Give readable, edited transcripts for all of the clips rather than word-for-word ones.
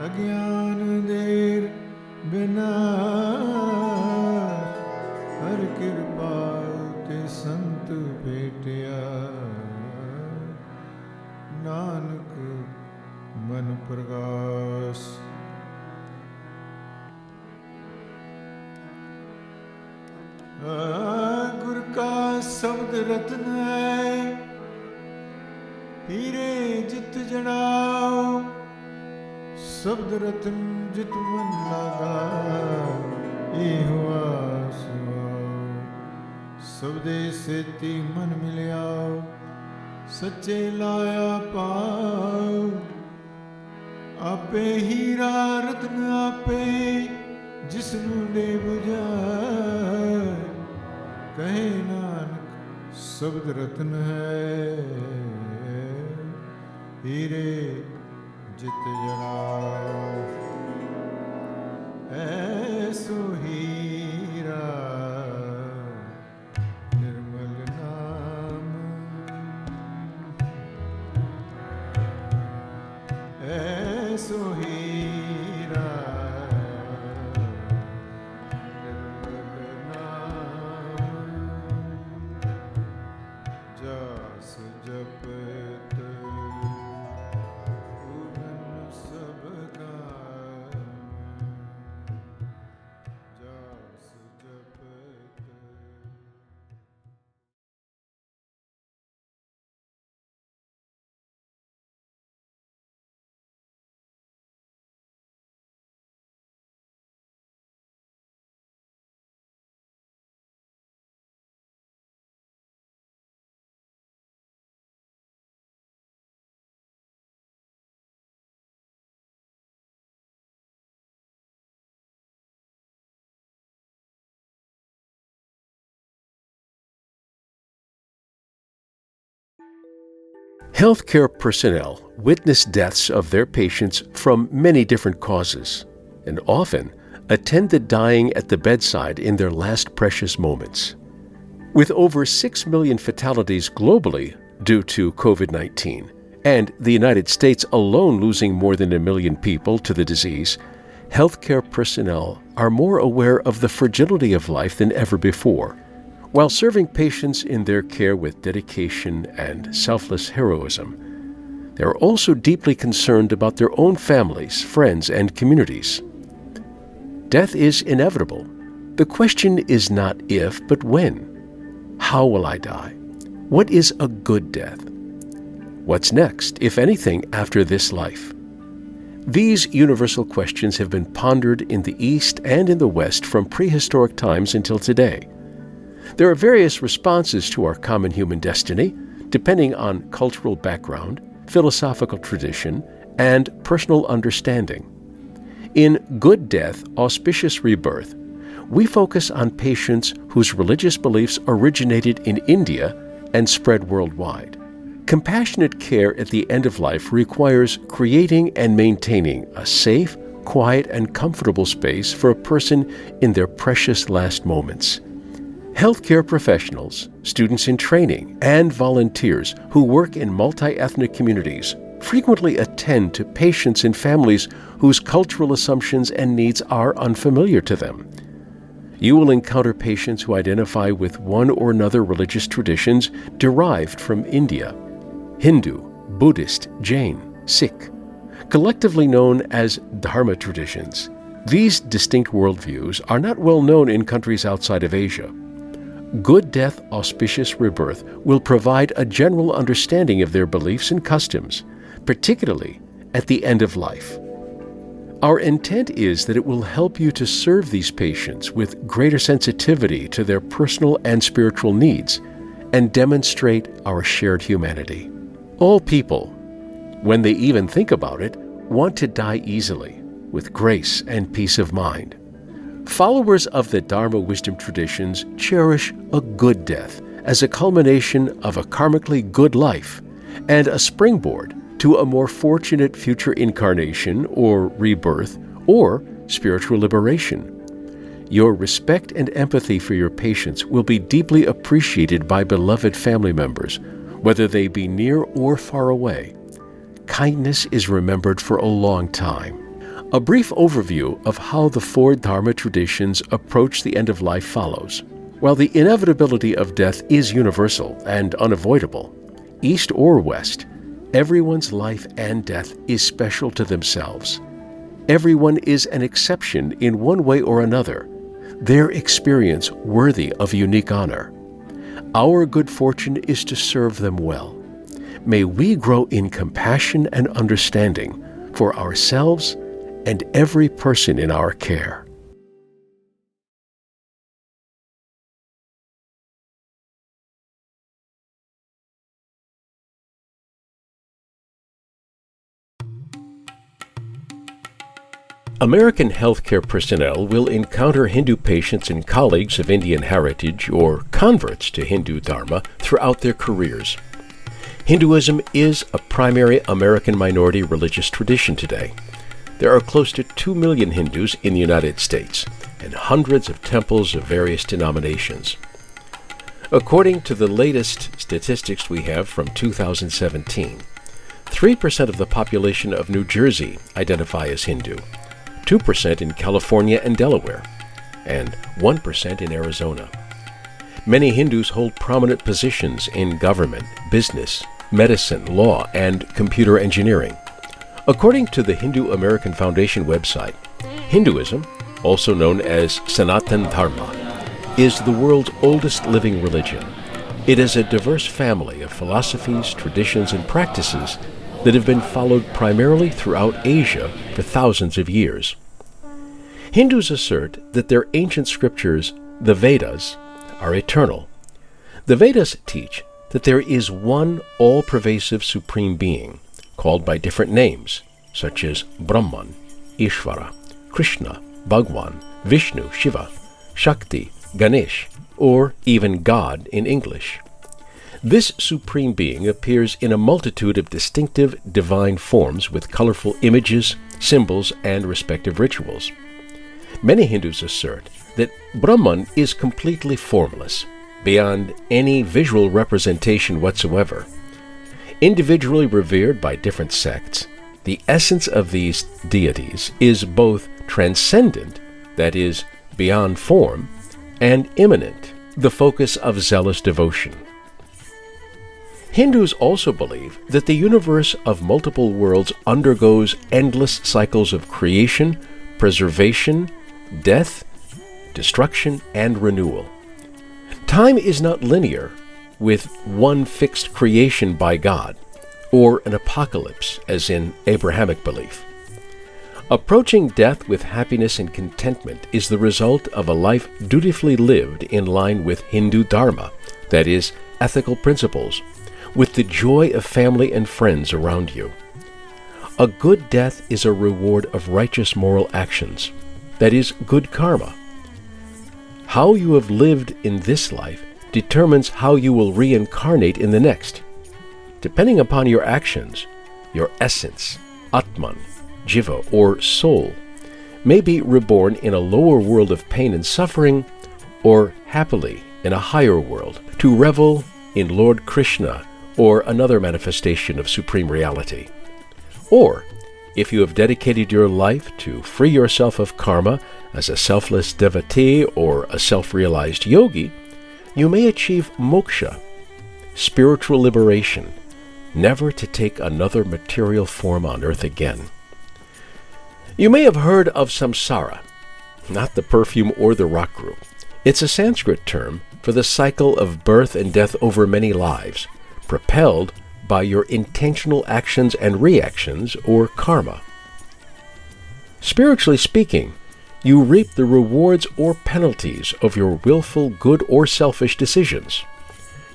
ਅਗਿਆਨ ਦੇਰ ਬਿਨਾ ਹਰ ਕਿਰਪਾ ਤੇ ਸੰਤ ਭੇਟਿਆ ਨਾਨਕ ਮਨ ਪ੍ਰਗਾਸ ਗੁਰ ਕਾ ਸ਼ਬਦ ਰਤਨ ਹੈ ਹੀਰੇ ਜਿਤ ਜੜਾਓ ਸ਼ਬਦ ਰਤਨ ਜਿਤ ਮਨ ਲਾਗਾ ਇਹੋ ਆਸਵਾਓ ਸਬਦੇ ਸੇਤੀ ਮਨ ਮਿਲਿਆਓ ਸੱਚੇ ਲਾਇਆ ਪਾਓ ਆਪੇ ਹੀਰਾ ਰਤਨ ਆਪੇ ਜਿਸ ਨੂੰ ਦੇ ਬੁਝਾਏ ਕਹੇ ਨਾਨਕ ਸ਼ਬਦ ਰਤਨ ਹੈ ਹੀਰੇ ਜਿਤ ਜੜਾਓ ਐਸੋ ਹੀਰਾ ਨਿਰਮਲ ਨਾਮ ਐਸੋ ਹੀਰਾ ਨਿਰਮਲ ਨਾਮ ਜਸ ਜਪਤ Healthcare personnel witness deaths of their patients from many different causes, and often attend the dying at the bedside in their last precious moments. With over 6 million fatalities globally due to COVID-19, and the United States alone losing more than 1 million people to the disease, healthcare personnel are more aware of the fragility of life than ever before. While serving patients in their care with dedication and selfless heroism, they are also deeply concerned about their own families, friends, and communities. Death is inevitable. The question is not if, but when. How will I die? What is a good death? What's next, if anything, after this life? These universal questions have been pondered in the East and in the West from prehistoric times until today. There are various responses to our common human destiny, depending on cultural background, philosophical tradition, and personal understanding. In Good Death, Auspicious Rebirth, we focus on patients whose religious beliefs originated in India and spread worldwide. Compassionate care at the end of life requires creating and maintaining a safe, quiet, and comfortable space for a person in their precious last moments. Healthcare professionals, students in training, and volunteers who work in multi-ethnic communities frequently attend to patients and families whose cultural assumptions and needs are unfamiliar to them. You will encounter patients who identify with one or another religious traditions derived from India: Hindu, Buddhist, Jain, Sikh, collectively known as Dharma traditions. These distinct worldviews are not well known in countries outside of Asia. Good Death, Auspicious Rebirth will provide a general understanding of their beliefs and customs, particularly at the end of life. Our intent is that it will help you to serve these patients with greater sensitivity to their personal and spiritual needs and demonstrate our shared humanity. All people, when they even think about it, want to die easily, with grace and peace of mind. Followers of the Dharma wisdom traditions cherish a good death as a culmination of a karmically good life and a springboard to a more fortunate future incarnation or rebirth or spiritual liberation. Your respect and empathy for your patients will be deeply appreciated by beloved family members, whether they be near or far away. Kindness is remembered for a long time. A brief overview of how the four Dharma traditions approach the end of life follows. While the inevitability of death is universal and unavoidable, East or West, everyone's life and death is special to themselves. Everyone is an exception in one way or another, their experience worthy of unique honor. Our good fortune is to serve them well. May we grow in compassion and understanding for ourselves and every person in our care. American healthcare personnel will encounter Hindu patients and colleagues of Indian heritage or converts to Hindu Dharma throughout their careers. Hinduism is a primary American minority religious tradition today. There are close to 2 million Hindus in the United States and hundreds of temples of various denominations. According to the latest statistics we have from 2017, 3% of the population of New Jersey identify as Hindu, 2% in California and Delaware, and 1% in Arizona. Many Hindus hold prominent positions in government, business, medicine, law, and computer engineering. According to the Hindu American Foundation website, Hinduism, also known as Sanatana Dharma, is the world's oldest living religion. It is a diverse family of philosophies, traditions, and practices that have been followed primarily throughout Asia for thousands of years. Hindus assert that their ancient scriptures, the Vedas, are eternal. The Vedas teach that there is one all-pervasive supreme being, called by different names, such as Brahman, Ishvara, Krishna, Bhagwan, Vishnu, Shiva, Shakti, Ganesh, or even God in English. This supreme being appears in a multitude of distinctive divine forms with colorful images, symbols, and respective rituals. Many Hindus assert that Brahman is completely formless, beyond any visual representation whatsoever. Individually revered by different sects, the essence of these deities is both transcendent, that is, beyond form, and immanent, the focus of zealous devotion. Hindus also believe that the universe of multiple worlds undergoes endless cycles of creation, preservation, death, destruction, and renewal. Time is not linear, with one fixed creation by God, or an apocalypse, as in Abrahamic belief. Approaching death with happiness and contentment is the result of a life dutifully lived in line with Hindu Dharma, that is, ethical principles, with the joy of family and friends around you. A good death is a reward of righteous moral actions, that is, good karma. How you have lived in this life determines how you will reincarnate in the next. Depending upon your actions, your essence, Atman, Jiva, or soul, may be reborn in a lower world of pain and suffering, or happily in a higher world, to revel in Lord Krishna or another manifestation of supreme reality. Or, if you have dedicated your life to free yourself of karma as a selfless devotee or a self-realized yogi, you may achieve moksha, spiritual liberation, never to take another material form on earth again. You may have heard of samsara, not the perfume or the rock group. It's a Sanskrit term for the cycle of birth and death over many lives, propelled by your intentional actions and reactions, or karma. Spiritually speaking, you reap the rewards or penalties of your willful good or selfish decisions.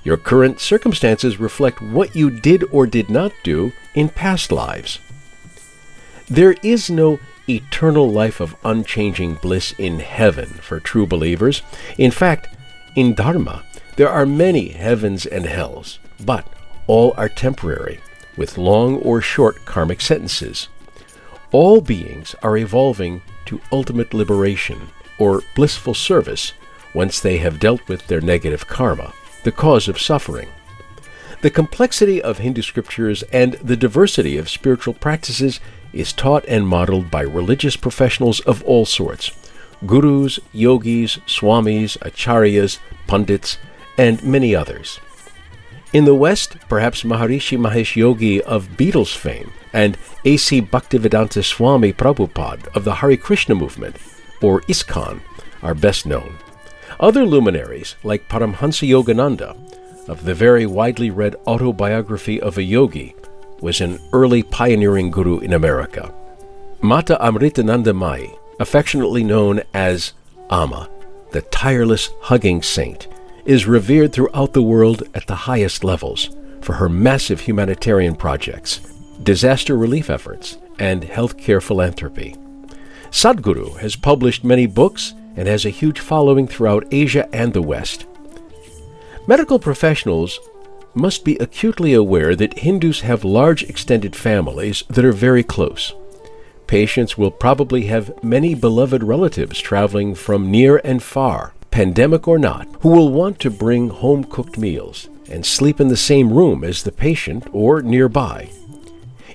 Your current circumstances reflect what you did or did not do in past lives. There is no eternal life of unchanging bliss in heaven for true believers. In fact, in Dharma, there are many heavens and hells, but all are temporary, with long or short karmic sentences. All beings are evolving to ultimate liberation or blissful service once they have dealt with their negative karma, the cause of suffering. The complexity of Hindu scriptures and the diversity of spiritual practices is taught and modeled by religious professionals of all sorts: gurus, yogis, swamis, acharyas, pundits, and many others. In the West, perhaps Maharishi Mahesh Yogi of Beatles fame and A.C. Bhaktivedanta Swami Prabhupada of the Hare Krishna movement, or ISKCON, are best known. Other luminaries, like Paramhansa Yogananda, of the very widely read Autobiography of a Yogi, was an early pioneering guru in America. Mata Amritananda Mai, affectionately known as Amma, the tireless hugging saint, is revered throughout the world at the highest levels for her massive humanitarian projects, disaster relief efforts, and healthcare philanthropy. Sadhguru has published many books and has a huge following throughout Asia and the West. Medical professionals must be acutely aware that Hindus have large extended families that are very close. Patients will probably have many beloved relatives traveling from near and far, pandemic or not, who will want to bring home-cooked meals and sleep in the same room as the patient or nearby.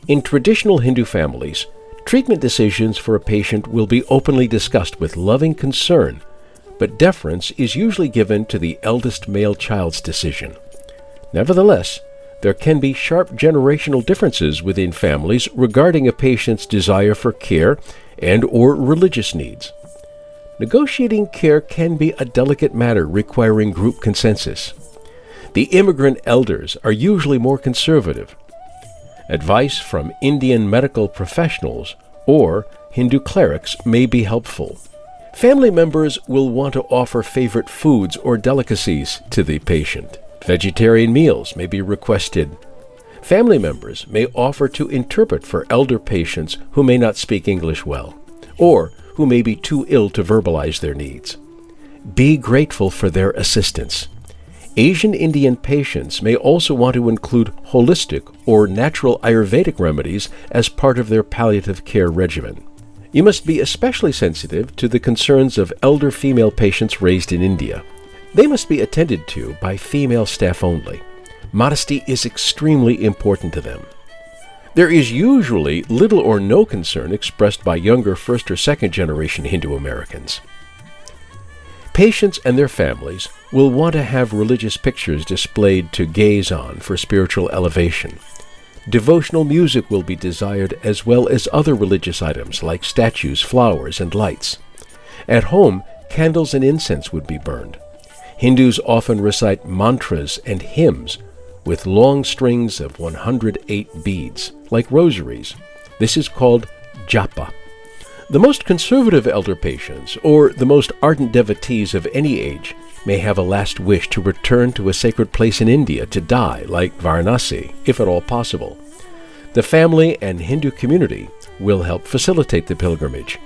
In traditional Hindu families, treatment decisions for a patient will be openly discussed with loving concern, but deference is usually given to the eldest male child's decision. Nevertheless, there can be sharp generational differences within families regarding a patient's desire for care and/or religious needs. Negotiating care can be a delicate matter requiring group consensus. The immigrant elders are usually more conservative. Advice from Indian medical professionals or Hindu clerics may be helpful. Family members will want to offer favorite foods or delicacies to the patient. Vegetarian meals may be requested. Family members may offer to interpret for elder patients who may not speak English well, or who may be too ill to verbalize their needs. Be grateful for their assistance. Asian Indian patients may also want to include holistic or natural Ayurvedic remedies as part of their palliative care regimen. You must be especially sensitive to the concerns of elder female patients raised in India. They must be attended to by female staff only. Modesty is extremely important to them. There is usually little or no concern expressed by younger first or second generation Hindu Americans. Patients and their families will want to have religious pictures displayed to gaze on for spiritual elevation. Devotional music will be desired as well as other religious items like statues, flowers, and lights. At home, candles and incense would be burned. Hindus often recite mantras and hymns with long strings of 108 beads, like rosaries. This is called japa. The most conservative elder patients, or the most ardent devotees of any age, may have a last wish to return to a sacred place in India to die, like Varanasi, if at all possible. The family and Hindu community will help facilitate the pilgrimage.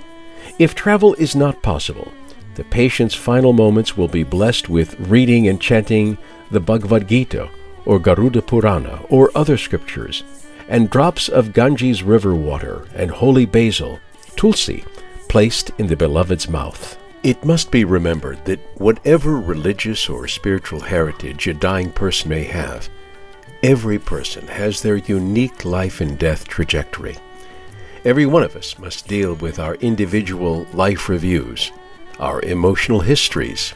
If travel is not possible, the patient's final moments will be blessed with reading and chanting the Bhagavad Gita or Garuda Purana or other scriptures, and drops of Ganges river water and holy basil, tulsi, placed in the beloved's mouth. It must be remembered that whatever religious or spiritual heritage a dying person may have, every person has their unique life and death trajectory. Every one of us must deal with our individual life reviews, our emotional histories,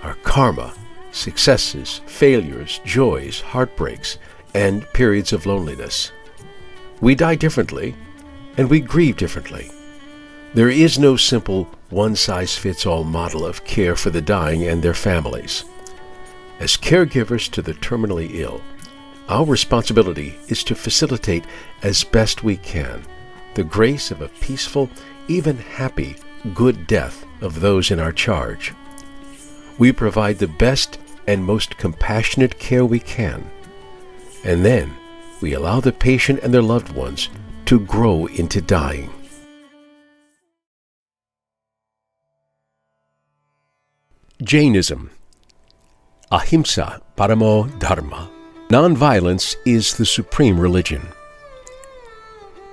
our karma, successes, failures, joys, heartbreaks, and periods of loneliness. We die differently, and we grieve differently. There is no simple one-size-fits-all model of care for the dying and their families. As caregivers to the terminally ill, our responsibility is to facilitate as best we can the grace of a peaceful, even happy, good death of those in our charge. We provide the best and most compassionate care we can, and then we allow the patient and their loved ones to grow into dying. Jainism. Ahimsa Paramo Dharma. Nonviolence is the supreme religion.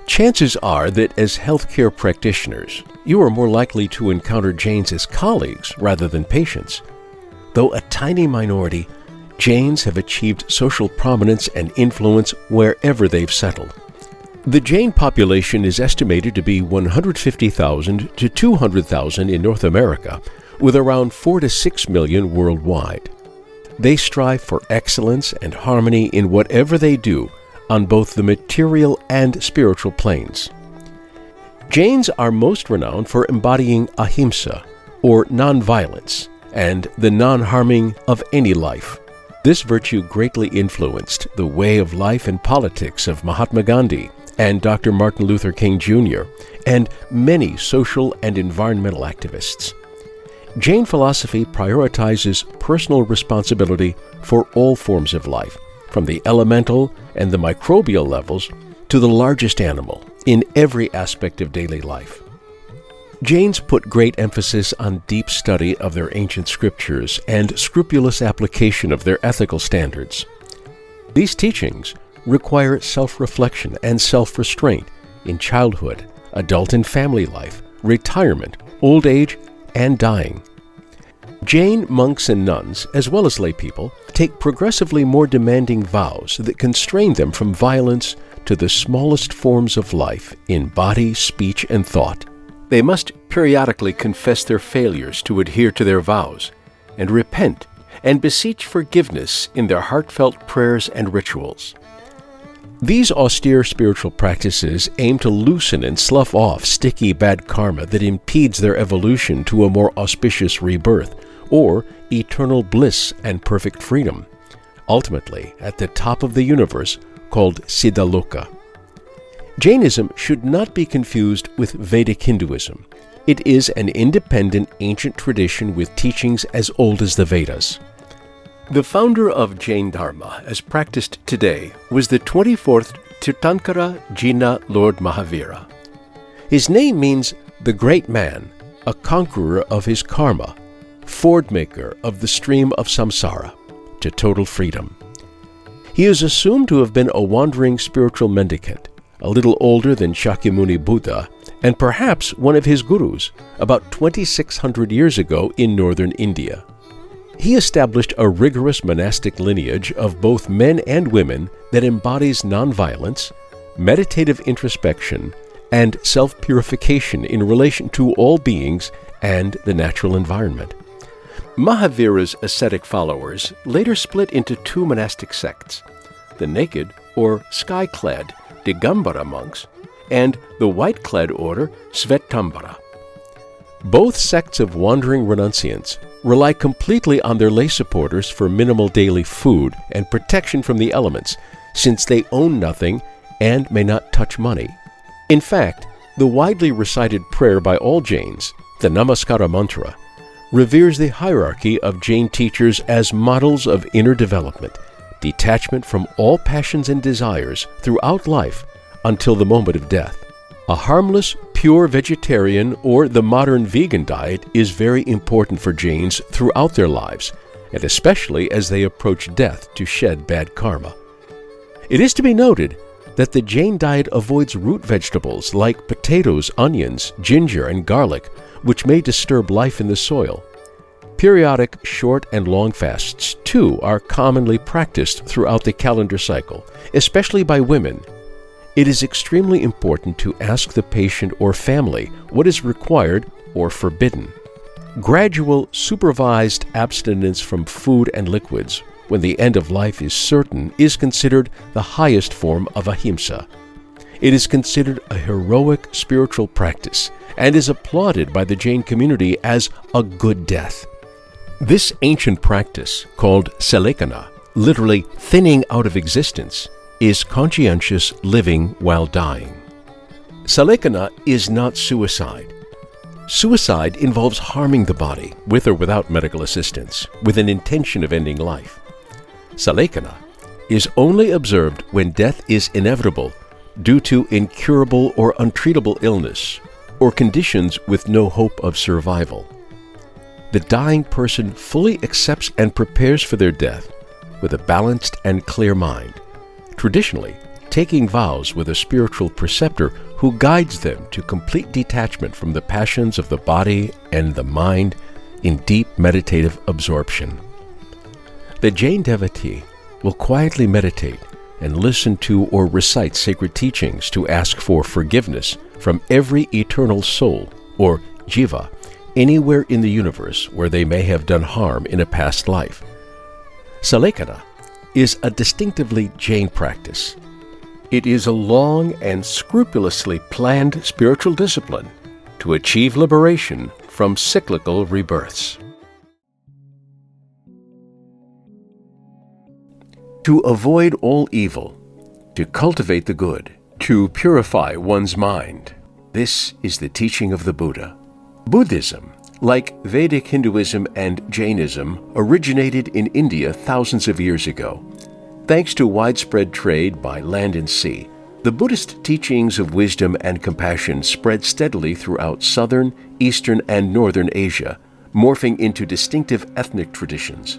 Chances are that as healthcare practitioners, you are more likely to encounter Jains as colleagues rather than patients. Though a tiny minority, Jains have achieved social prominence and influence wherever they've settled. The Jain population is estimated to be 150,000 to 200,000 in North America, with around 4 to 6 million worldwide. They strive for excellence and harmony in whatever they do on both the material and spiritual planes. Jains are most renowned for embodying ahimsa, or non-violence, and the non-harming of any life. This virtue greatly influenced the way of life and politics of Mahatma Gandhi and Dr. Martin Luther King Jr., and many social and environmental activists. Jain philosophy prioritizes personal responsibility for all forms of life, from the elemental and the microbial levels to the largest animal, in every aspect of daily life. Jains put great emphasis on deep study of their ancient scriptures and scrupulous application of their ethical standards. These teachings require self-reflection and self-restraint in childhood, adult and family life, retirement, old age, and dying. Jain monks and nuns, as well as lay people, take progressively more demanding vows that constrain them from violence to the smallest forms of life in body, speech, and thought. They must periodically confess their failures to adhere to their vows, and repent and beseech forgiveness in their heartfelt prayers and rituals. These austere spiritual practices aim to loosen and slough off sticky bad karma that impedes their evolution to a more auspicious rebirth, or eternal bliss and perfect freedom, ultimately at the top of the universe called Siddhaloka. Jainism should not be confused with Vedic Hinduism. It is an independent ancient tradition with teachings as old as the Vedas. The founder of Jain Dharma, as practiced today, was the 24th Tirthankara Jina Lord Mahavira. His name means the great man, a conqueror of his karma, ford maker of the stream of samsara, to total freedom. He is assumed to have been a wandering spiritual mendicant, a little older than Shakyamuni Buddha, and perhaps one of his gurus, about 2,600 years ago in northern India. He established a rigorous monastic lineage of both men and women that embodies nonviolence, meditative introspection, and self-purification in relation to all beings and the natural environment. Mahavira's ascetic followers later split into two monastic sects, the naked or sky-clad Digambara monks and the white-clad order Svetambara. Both sects of wandering renunciants rely completely on their lay supporters for minimal daily food and protection from the elements, since they own nothing and may not touch money. In fact, the widely recited prayer by all Jains, the Namaskara mantra, reveres the hierarchy of Jain teachers as models of inner development, detachment from all passions and desires throughout life until the moment of death. A harmless, pure vegetarian or the modern vegan diet is very important for Jains throughout their lives, and especially as they approach death to shed bad karma. It is to be noted that the Jain diet avoids root vegetables like potatoes, onions, ginger, and garlic, which may disturb life in the soil. Periodic short and long fasts, too, are commonly practiced throughout the calendar cycle, especially by women. It is extremely important to ask the patient or family what is required or forbidden. Gradual, supervised abstinence from food and liquids when the end of life is certain is considered the highest form of ahimsa. It is considered a heroic spiritual practice and is applauded by the Jain community as a good death. This ancient practice, called salekana, literally thinning out of existence, is conscientious living while dying. Salekana is not suicide. Suicide involves harming the body, with or without medical assistance, with an intention of ending life. Salekana is only observed when death is inevitable due to incurable or untreatable illness or conditions with no hope of survival. The dying person fully accepts and prepares for their death with a balanced and clear mind, traditionally taking vows with a spiritual preceptor who guides them to complete detachment from the passions of the body and the mind in deep meditative absorption. The Jain devotee will quietly meditate and listen to or recite sacred teachings to ask for forgiveness from every eternal soul, or jiva, anywhere in the universe where they may have done harm in a past life. Salekana is a distinctively Jain practice. It is a long and scrupulously planned spiritual discipline to achieve liberation from cyclical rebirths. To avoid all evil, to cultivate the good, to purify one's mind. This is the teaching of the Buddha. Buddhism, like Vedic Hinduism and Jainism, originated in India thousands of years ago. Thanks to widespread trade by land and sea, the Buddhist teachings of wisdom and compassion spread steadily throughout southern, eastern, and northern Asia, morphing into distinctive ethnic traditions.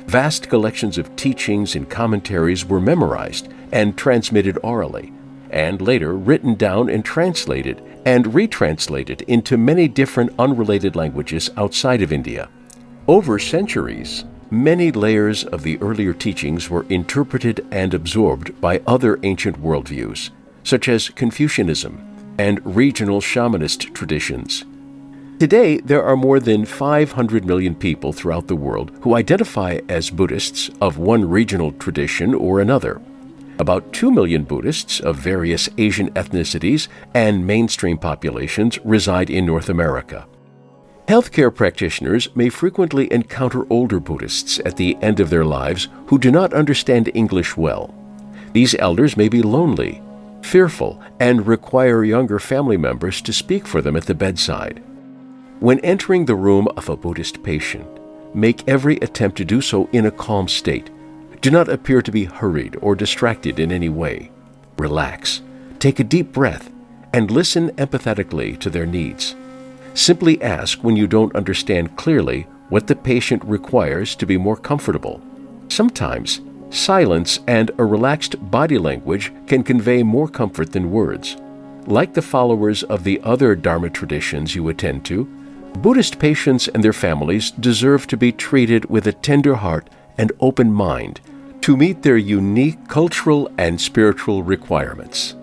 Vast collections of teachings and commentaries were memorized and transmitted orally, and later written down and translated and retranslated into many different unrelated languages outside of India. Over centuries, many layers of the earlier teachings were interpreted and absorbed by other ancient worldviews, such as Confucianism and regional shamanist traditions. Today, there are more than 500 million people throughout the world who identify as Buddhists of one regional tradition or another. About 2 million Buddhists of various Asian ethnicities and mainstream populations reside in North America. Healthcare practitioners may frequently encounter older Buddhists at the end of their lives who do not understand English well. These elders may be lonely, fearful, and require younger family members to speak for them at the bedside. When entering the room of a Buddhist patient, make every attempt to do so in a calm state. Do not appear to be hurried or distracted in any way. Relax, take a deep breath, and listen empathetically to their needs. Simply ask when you don't understand clearly what the patient requires to be more comfortable. Sometimes, silence and a relaxed body language can convey more comfort than words. Like the followers of the other Dharma traditions you attend to, Buddhist patients and their families deserve to be treated with a tender heart and open mind to meet their unique cultural and spiritual requirements.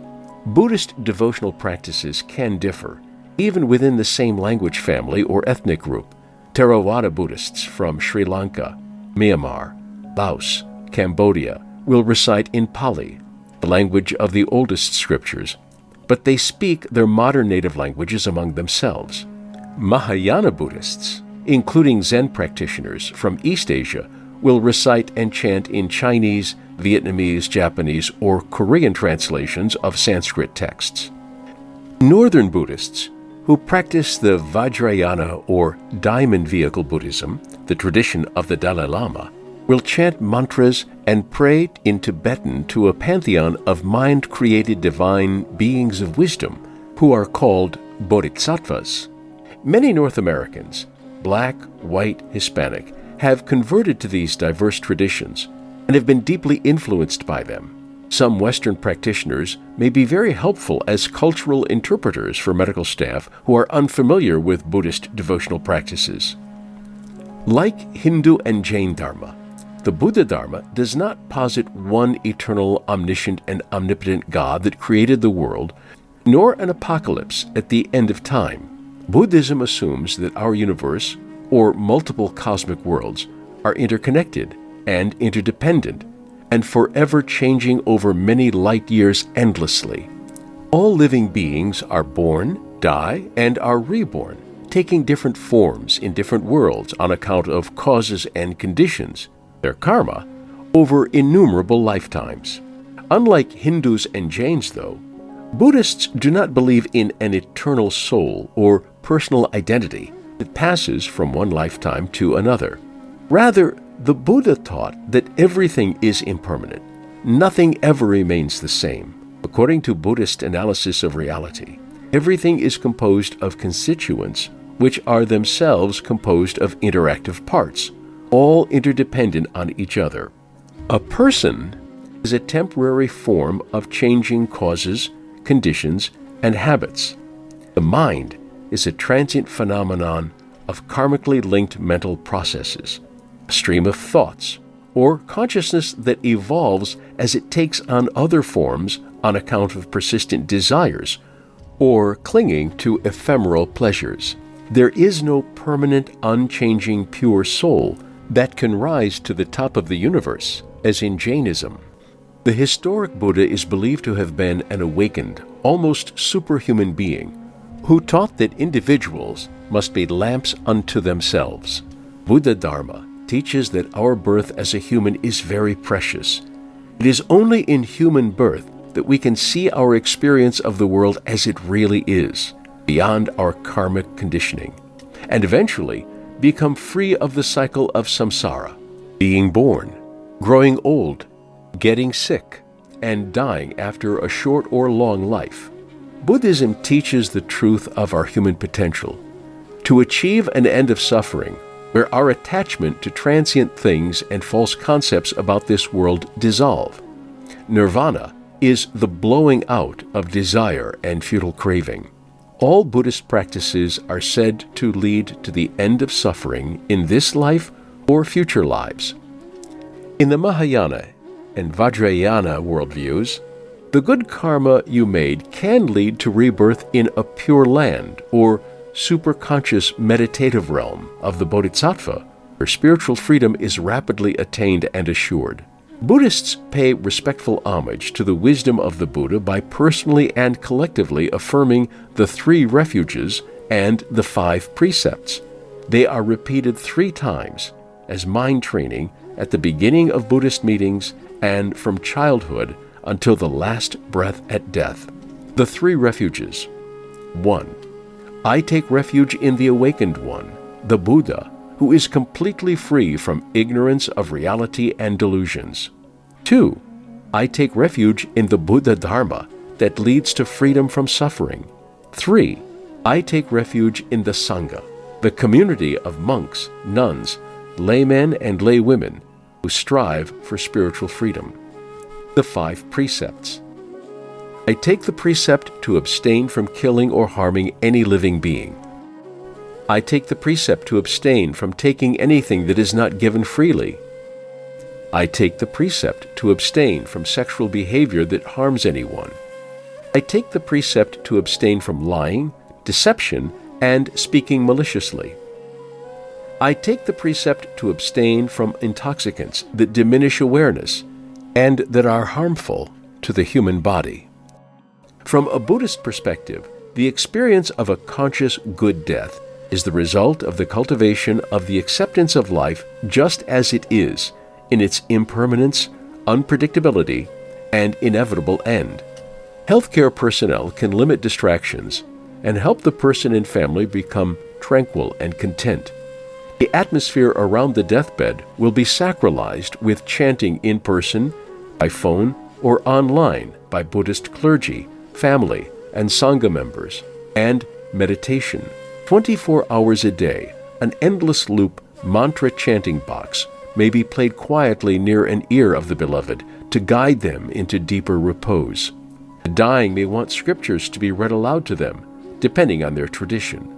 Buddhist devotional practices can differ, even within the same language family or ethnic group. Theravada Buddhists from Sri Lanka, Myanmar, Laos, Cambodia will recite in Pali, the language of the oldest scriptures, but they speak their modern native languages among themselves. Mahayana Buddhists, including Zen practitioners from East Asia, will recite and chant in Chinese, Vietnamese, Japanese, or Korean translations of Sanskrit texts. Northern Buddhists, who practice the Vajrayana or Diamond Vehicle Buddhism, the tradition of the Dalai Lama, will chant mantras and pray in Tibetan to a pantheon of mind-created divine beings of wisdom who are called bodhisattvas. Many North Americans, black, white, Hispanic, have converted to these diverse traditions and have been deeply influenced by them. Some Western practitioners may be very helpful as cultural interpreters for medical staff who are unfamiliar with Buddhist devotional practices. Like Hindu and Jain Dharma, the Buddha Dharma does not posit one eternal, omniscient, and omnipotent God that created the world, nor an apocalypse at the end of time. Buddhism assumes that our universe, or multiple cosmic worlds, are interconnected and interdependent, and forever changing over many light years endlessly. All living beings are born, die, and are reborn, taking different forms in different worlds on account of causes and conditions, their karma, over innumerable lifetimes. Unlike Hindus and Jains, though, Buddhists do not believe in an eternal soul or personal identity that passes from one lifetime to another. Rather, the Buddha taught that everything is impermanent. Nothing ever remains the same. According to Buddhist analysis of reality, everything is composed of constituents which are themselves composed of interactive parts, all interdependent on each other. A person is a temporary form of changing causes, conditions, and habits. The mind is a transient phenomenon of karmically linked mental processes, a stream of thoughts, or consciousness that evolves as it takes on other forms on account of persistent desires, or clinging to ephemeral pleasures. There is no permanent, unchanging, pure soul that can rise to the top of the universe, as in Jainism. The historic Buddha is believed to have been an awakened, almost superhuman being who taught that individuals must be lamps unto themselves. Buddha Dharma teaches that our birth as a human is very precious. It is only in human birth that we can see our experience of the world as it really is, beyond our karmic conditioning, and eventually become free of the cycle of samsara, being born, growing old, getting sick, and dying after a short or long life. Buddhism teaches the truth of our human potential to achieve an end of suffering where our attachment to transient things and false concepts about this world dissolve. Nirvana is the blowing out of desire and futile craving. All Buddhist practices are said to lead to the end of suffering in this life or future lives. In the Mahayana and Vajrayana worldviews, the good karma you made can lead to rebirth in a pure land or superconscious meditative realm of the Bodhisattva, where spiritual freedom is rapidly attained and assured. Buddhists pay respectful homage to the wisdom of the Buddha by personally and collectively affirming the 3 refuges and the 5 precepts. They are repeated 3 times as mind training at the beginning of Buddhist meetings and from childhood until the last breath at death. The 3 refuges. 1. I take refuge in the Awakened One, the Buddha, who is completely free from ignorance of reality and delusions. 2. I take refuge in the Buddha Dharma that leads to freedom from suffering. 3. I take refuge in the Sangha, the community of monks, nuns, laymen, and laywomen who strive for spiritual freedom. The 5 precepts. I take the precept to abstain from killing or harming any living being. I take the precept to abstain from taking anything that is not given freely. I take the precept to abstain from sexual behavior that harms anyone. I take the precept to abstain from lying, deception, and speaking maliciously. I take the precept to abstain from intoxicants that diminish awareness and that are harmful to the human body. From a Buddhist perspective, the experience of a conscious good death is the result of the cultivation of the acceptance of life just as it is, in its impermanence, unpredictability, and inevitable end. Healthcare personnel can limit distractions and help the person and family become tranquil and content. The atmosphere around the deathbed will be sacralized with chanting in person, by phone, or online by Buddhist clergy, family, and Sangha members, and meditation. 24 hours a day, an endless loop mantra chanting box may be played quietly near an ear of the beloved to guide them into deeper repose. The dying may want scriptures to be read aloud to them, depending on their tradition.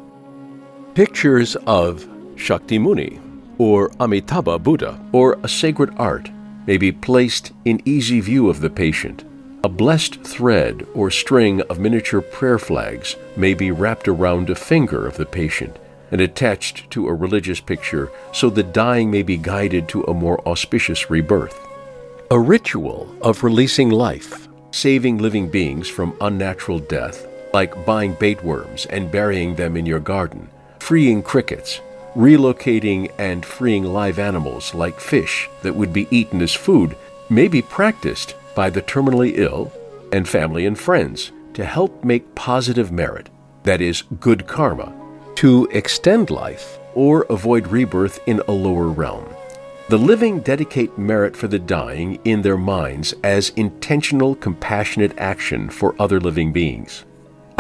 Pictures of Shakyamuni, or Amitabha Buddha, or a sacred art may be placed in easy view of the patient. A blessed thread or string of miniature prayer flags may be wrapped around a finger of the patient and attached to a religious picture so the dying may be guided to a more auspicious rebirth. A ritual of releasing life, saving living beings from unnatural death, like buying bait worms and burying them in your garden, freeing crickets, relocating and freeing live animals like fish that would be eaten as food, may be practiced by the terminally ill and family and friends to help make positive merit, that is, good karma, to extend life or avoid rebirth in a lower realm. The living dedicate merit for the dying in their minds as intentional, compassionate action for other living beings.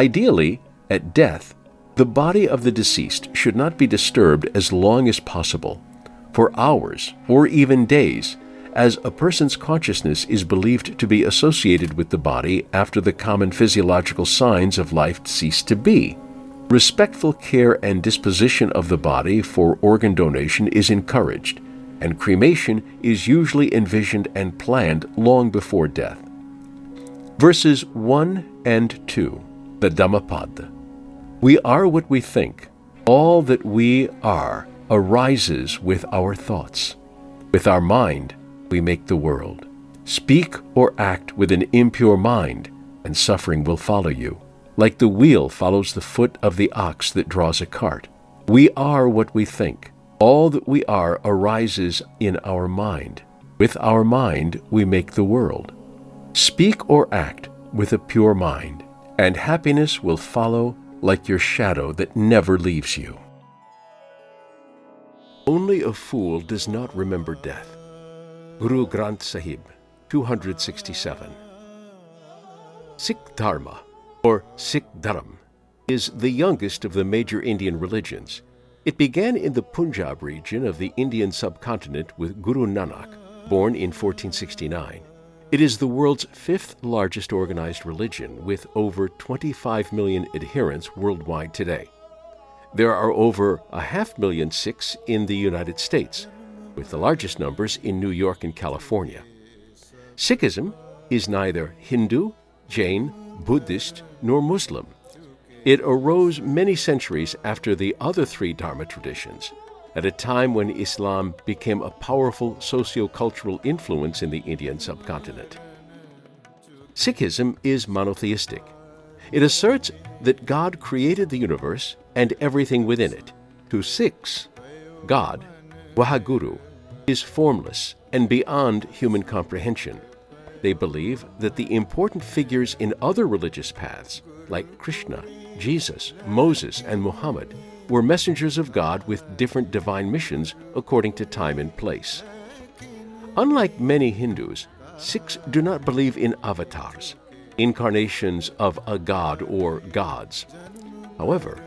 Ideally, at death, the body of the deceased should not be disturbed as long as possible, for hours or even days, as a person's consciousness is believed to be associated with the body after the common physiological signs of life cease to be. Respectful care and disposition of the body for organ donation is encouraged, and cremation is usually envisioned and planned long before death. Verses 1 and 2, the Dhammapada. We are what we think. All that we are arises with our thoughts. With our mind, we make the world. Speak or act with an impure mind, and suffering will follow you, like the wheel follows the foot of the ox that draws a cart. We are what we think. All that we are arises in our mind. With our mind, we make the world. Speak or act with a pure mind, and happiness will follow like your shadow that never leaves you. Only a fool does not remember death. Guru Granth Sahib, 267. Sikh Dharma, or Sikh Dharam, is the youngest of the major Indian religions. It began in the Punjab region of the Indian subcontinent with Guru Nanak, born in 1469. It is the world's fifth largest organized religion, with over 25 million adherents worldwide today. There are over 500,000 Sikhs in the United States, with the largest numbers in New York and California. Sikhism is neither Hindu, Jain, Buddhist, nor Muslim. It arose many centuries after the other three Dharma traditions, at a time when Islam became a powerful socio-cultural influence in the Indian subcontinent. Sikhism is monotheistic. It asserts that God created the universe and everything within it. To Sikhs, God, Waheguru, is formless and beyond human comprehension. They believe that the important figures in other religious paths, like Krishna, Jesus, Moses, and Muhammad, were messengers of God with different divine missions according to time and place. Unlike many Hindus, Sikhs do not believe in avatars, incarnations of a god or gods. However,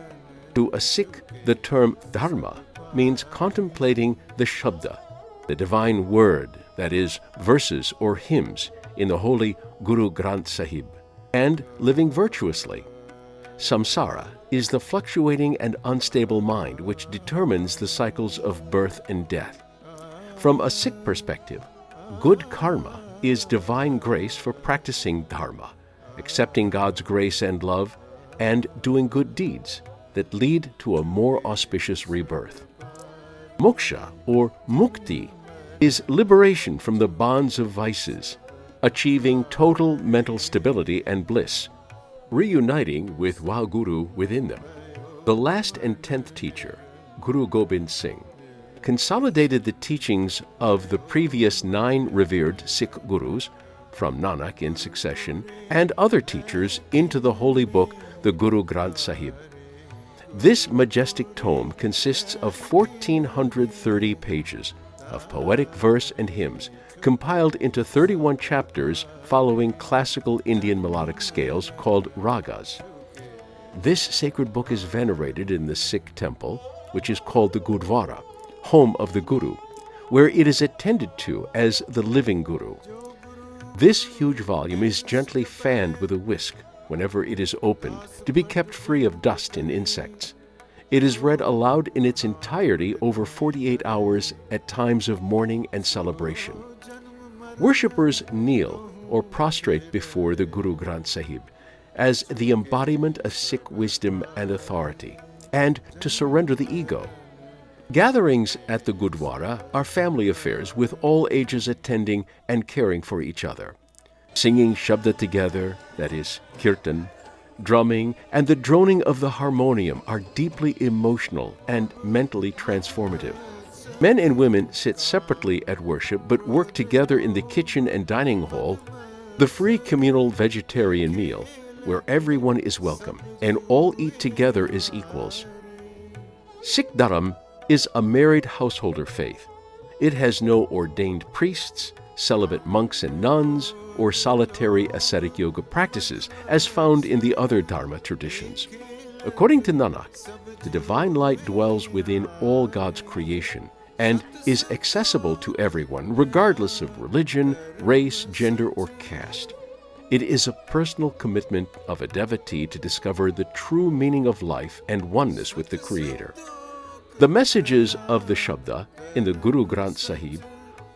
to a Sikh, the term dharma means contemplating the Shabda, the divine word, that is, verses or hymns in the holy Guru Granth Sahib, and living virtuously. Samsara is the fluctuating and unstable mind which determines the cycles of birth and death. From a Sikh perspective, good karma is divine grace for practicing dharma, accepting God's grace and love, and doing good deeds that lead to a more auspicious rebirth. Moksha, or mukti, is liberation from the bonds of vices, achieving total mental stability and bliss, reuniting with Waheguru within them. The last and 10th teacher, Guru Gobind Singh, consolidated the teachings of the previous 9 revered Sikh Gurus, from Nanak in succession, and other teachers into the holy book, the Guru Granth Sahib. This majestic tome consists of 1,430 pages of poetic verse and hymns, compiled into 31 chapters following classical Indian melodic scales called ragas. This sacred book is venerated in the Sikh temple, which is called the Gurdwara, home of the Guru, where it is attended to as the living Guru. This huge volume is gently fanned with a whisk whenever it is opened, to be kept free of dust and insects. It is read aloud in its entirety over 48 hours at times of mourning and celebration. Worshippers kneel or prostrate before the Guru Granth Sahib as the embodiment of Sikh wisdom and authority, and to surrender the ego. Gatherings at the Gurdwara are family affairs with all ages attending and caring for each other. Singing Shabda together, that is, kirtan, drumming, and the droning of the harmonium are deeply emotional and mentally transformative. Men and women sit separately at worship but work together in the kitchen and dining hall, the free communal vegetarian meal, where everyone is welcome and all eat together as equals. Sikh Dharam is a married householder faith. It has no ordained priests, celibate monks and nuns, or solitary ascetic yoga practices, as found in the other Dharma traditions. According to Nanak, the divine light dwells within all God's creation and is accessible to everyone, regardless of religion, race, gender, or caste. It is a personal commitment of a devotee to discover the true meaning of life and oneness with the Creator. The messages of the Shabda in the Guru Granth Sahib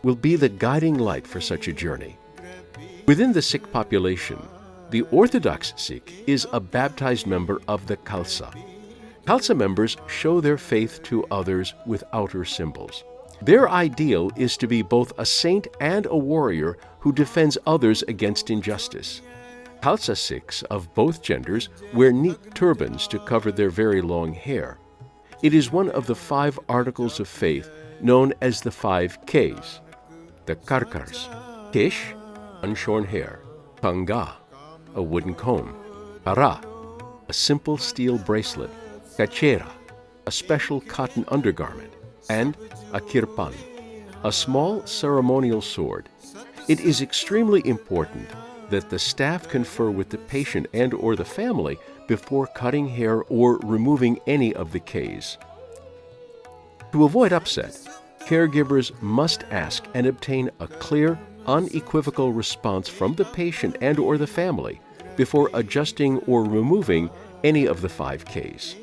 will be the guiding light for such a journey. Within the Sikh population, the Orthodox Sikh is a baptized member of the Khalsa. Khalsa members show their faith to others with outer symbols. Their ideal is to be both a saint and a warrior who defends others against injustice. Khalsa Sikhs of both genders wear neat turbans to cover their very long hair. It is one of the 5 articles of faith known as the 5 Ks. The Karkars: Kesh, unshorn hair; Kanga, a wooden comb; Para, a simple steel bracelet; Kachera, a special cotton undergarment; and a kirpan, a small ceremonial sword. It is extremely important that the staff confer with the patient and or the family before cutting hair or removing any of the Ks. To avoid upset, caregivers must ask and obtain a clear, unequivocal response from the patient and or the family before adjusting or removing any of the 5 Ks.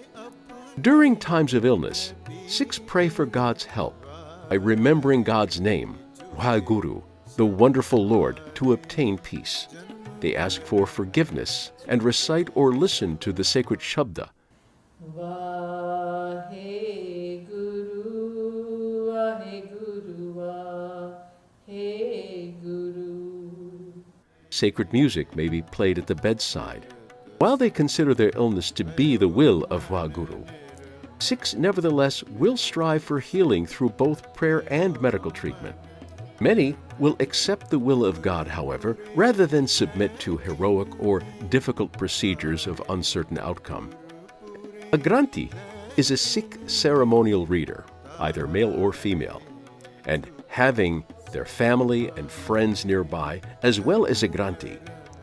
During times of illness, Sikhs pray for God's help by remembering God's name, Waheguru, the wonderful Lord, to obtain peace. They ask for forgiveness and recite or listen to the sacred Shabda. Vaheguru, Vaheguru, Vaheguru. Sacred music may be played at the bedside. While they consider their illness to be the will of Waheguru, Sikhs nevertheless will strive for healing through both prayer and medical treatment. Many will accept the will of God, however, rather than submit to heroic or difficult procedures of uncertain outcome. A Granthi is a Sikh ceremonial reader, either male or female, and having their family and friends nearby, as well as a Granthi,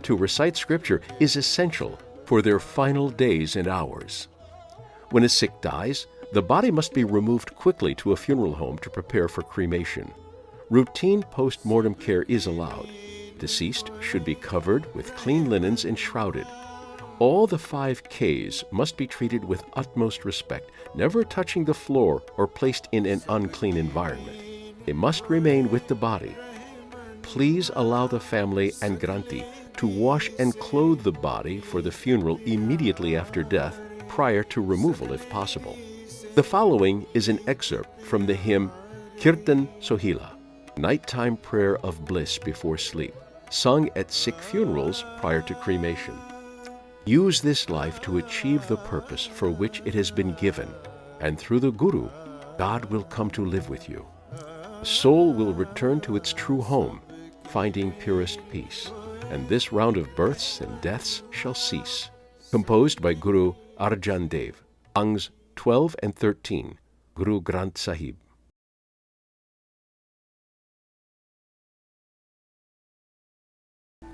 to recite scripture is essential for their final days and hours. When a Sikh dies, the body must be removed quickly to a funeral home to prepare for cremation. Routine post-mortem care is allowed. Deceased should be covered with clean linens and shrouded. All the 5 Ks must be treated with utmost respect, never touching the floor or placed in an unclean environment. They must remain with the body. Please allow the family and Granthi to wash and clothe the body for the funeral immediately after death, prior to removal if possible. The following is an excerpt from the hymn Kirtan Sohila, nighttime prayer of bliss before sleep, sung at Sikh funerals prior to cremation. Use this life to achieve the purpose for which it has been given, and through the Guru, God will come to live with you. The soul will return to its true home, finding purest peace, and this round of births and deaths shall cease. Composed by Guru Arjan Dev, Angs 12 and 13, Guru Granth Sahib.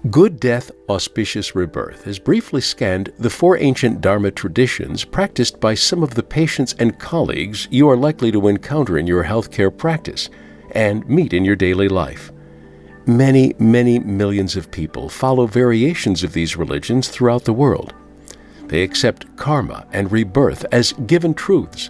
Good Death, Auspicious Rebirth has briefly scanned the 4 ancient Dharma traditions practiced by some of the patients and colleagues you are likely to encounter in your healthcare practice and meet in your daily life. Many, many millions of people follow variations of these religions throughout the world. They accept karma and rebirth as given truths.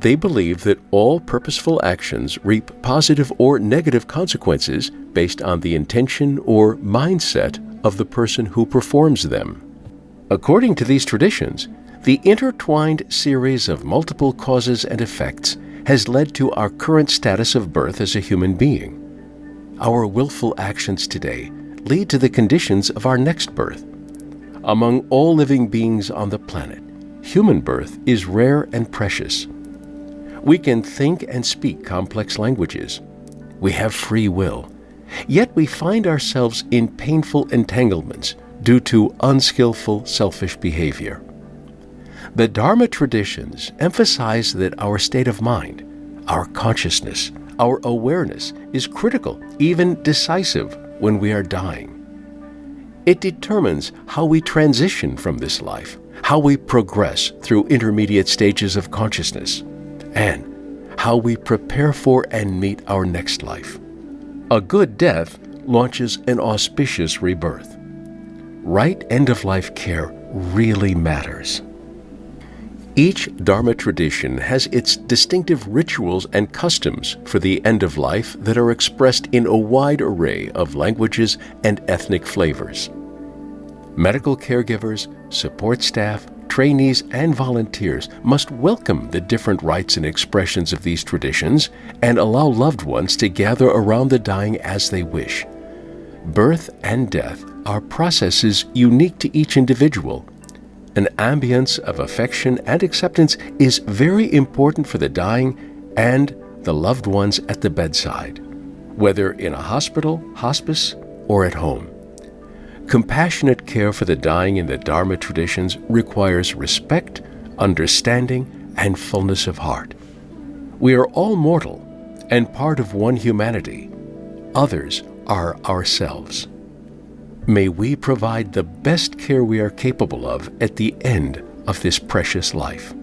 They believe that all purposeful actions reap positive or negative consequences based on the intention or mindset of the person who performs them. According to these traditions, the intertwined series of multiple causes and effects has led to our current status of birth as a human being. Our willful actions today lead to the conditions of our next birth. Among all living beings on the planet, human birth is rare and precious. We can think and speak complex languages. We have free will. Yet we find ourselves in painful entanglements due to unskillful, selfish behavior. The Dharma traditions emphasize that our state of mind, our consciousness, our awareness is critical, even decisive, when we are dying. It determines how we transition from this life, how we progress through intermediate stages of consciousness, and how we prepare for and meet our next life. A good death launches an auspicious rebirth. Right end-of-life care really matters. Each Dharma tradition has its distinctive rituals and customs for the end of life that are expressed in a wide array of languages and ethnic flavors. Medical caregivers, support staff, trainees, and volunteers must welcome the different rites and expressions of these traditions and allow loved ones to gather around the dying as they wish. Birth and death are processes unique to each individual. An ambience of affection and acceptance is very important for the dying and the loved ones at the bedside, whether in a hospital, hospice, or at home. Compassionate care for the dying in the Dharma traditions requires respect, understanding, and fullness of heart. We are all mortal and part of one humanity. Others are ourselves. May we provide the best care we are capable of at the end of this precious life.